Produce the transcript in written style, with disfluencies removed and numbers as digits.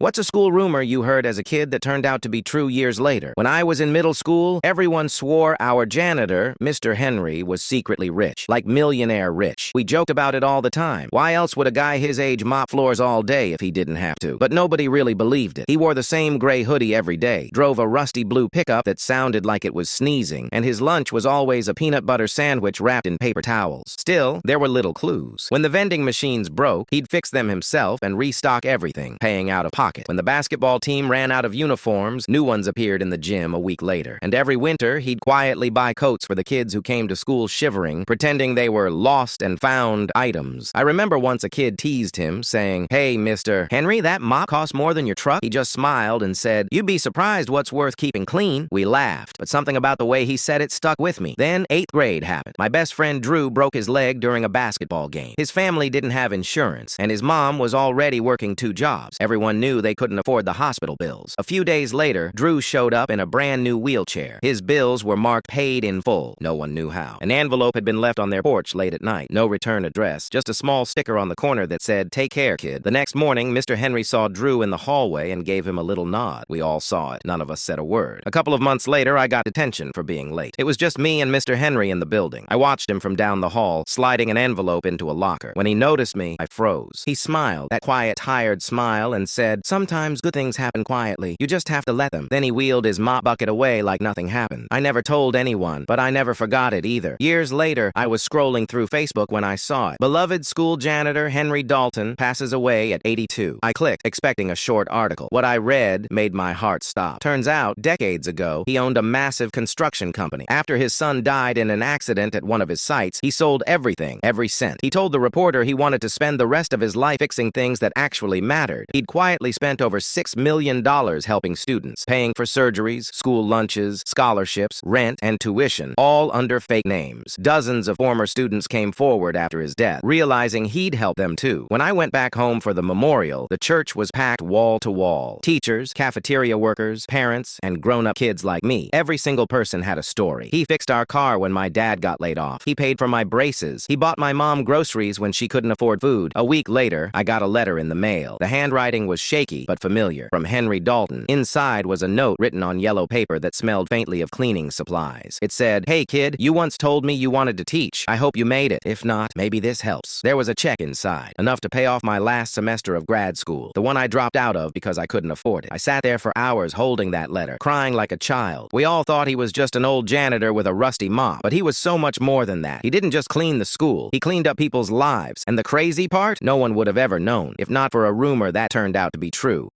What's a school rumor you heard as a kid that turned out to be true years later? When I was in middle school, everyone swore our janitor, Mr. Henry, was secretly rich, like millionaire rich. We joked about it all the time. Why else would a guy his age mop floors all day if he didn't have to? But nobody really believed it. He wore the same gray hoodie every day, drove a rusty blue pickup that sounded like it was sneezing, and his lunch was always a peanut butter sandwich wrapped in paper towels. Still, there were little clues. When the vending machines broke, he'd fix them himself and restock everything, paying out of pocket. When the basketball team ran out of uniforms, new ones appeared in the gym a week later. And every winter, he'd quietly buy coats for the kids who came to school shivering, pretending they were lost and found items. I remember once a kid teased him, saying, "Hey, Mr. Henry, that mop costs more than your truck?" He just smiled and said, "You'd be surprised what's worth keeping clean." We laughed, but something about the way he said it stuck with me. Then 8th grade happened. My best friend Drew broke his leg during a basketball game. His family didn't have insurance, and his mom was already working 2 jobs. Everyone knew they couldn't afford the hospital bills. A few days later, Drew showed up in a brand new wheelchair. His bills were marked paid in full. No one knew how. An envelope had been left on their porch late at night. No return address, just a small sticker on the corner that said, "Take care, kid." The next morning, Mr. Henry saw Drew in the hallway and gave him a little nod. We all saw it. None of us said a word. A couple of months later, I got detention for being late. It was just me and Mr. Henry in the building. I watched him from down the hall, sliding an envelope into a locker. When he noticed me, I froze. He smiled, that quiet, tired smile, and said, "Sometimes good things happen quietly. You just have to let them." Then he wheeled his mop bucket away like nothing happened. I never told anyone, but I never forgot it either. Years later, I was scrolling through Facebook when I saw it. Beloved school janitor Henry Dalton passes away at 82. I clicked, expecting a short article. What I read made my heart stop. Turns out, decades ago, he owned a massive construction company. After his son died in an accident at one of his sites, he sold everything, every cent. He told the reporter he wanted to spend the rest of his life fixing things that actually mattered. He'd quietly spent over $6 million helping students, paying for surgeries, school lunches, scholarships, rent, and tuition, all under fake names. Dozens of former students came forward after his death, realizing he'd helped them too. When I went back home for the memorial, the church was packed wall to wall. Teachers, cafeteria workers, parents, and grown-up kids like me. Every single person had a story. He fixed our car when my dad got laid off. He paid for my braces. He bought my mom groceries when she couldn't afford food. A week later, I got a letter in the mail. The handwriting was shaky but familiar. From Henry Dalton. Inside was a note written on yellow paper that smelled faintly of cleaning supplies. It said, "Hey kid, you once told me you wanted to teach. I hope you made it. If not, maybe this helps." There was a check inside, enough to pay off my last semester of grad school, the one I dropped out of because I couldn't afford it. I sat there for hours holding that letter, crying like a child. We all thought he was just an old janitor with a rusty mop, but he was so much more than that. He didn't just clean the school, he cleaned up people's lives. And the crazy part? No one would have ever known, if not for a rumor that turned out to be true.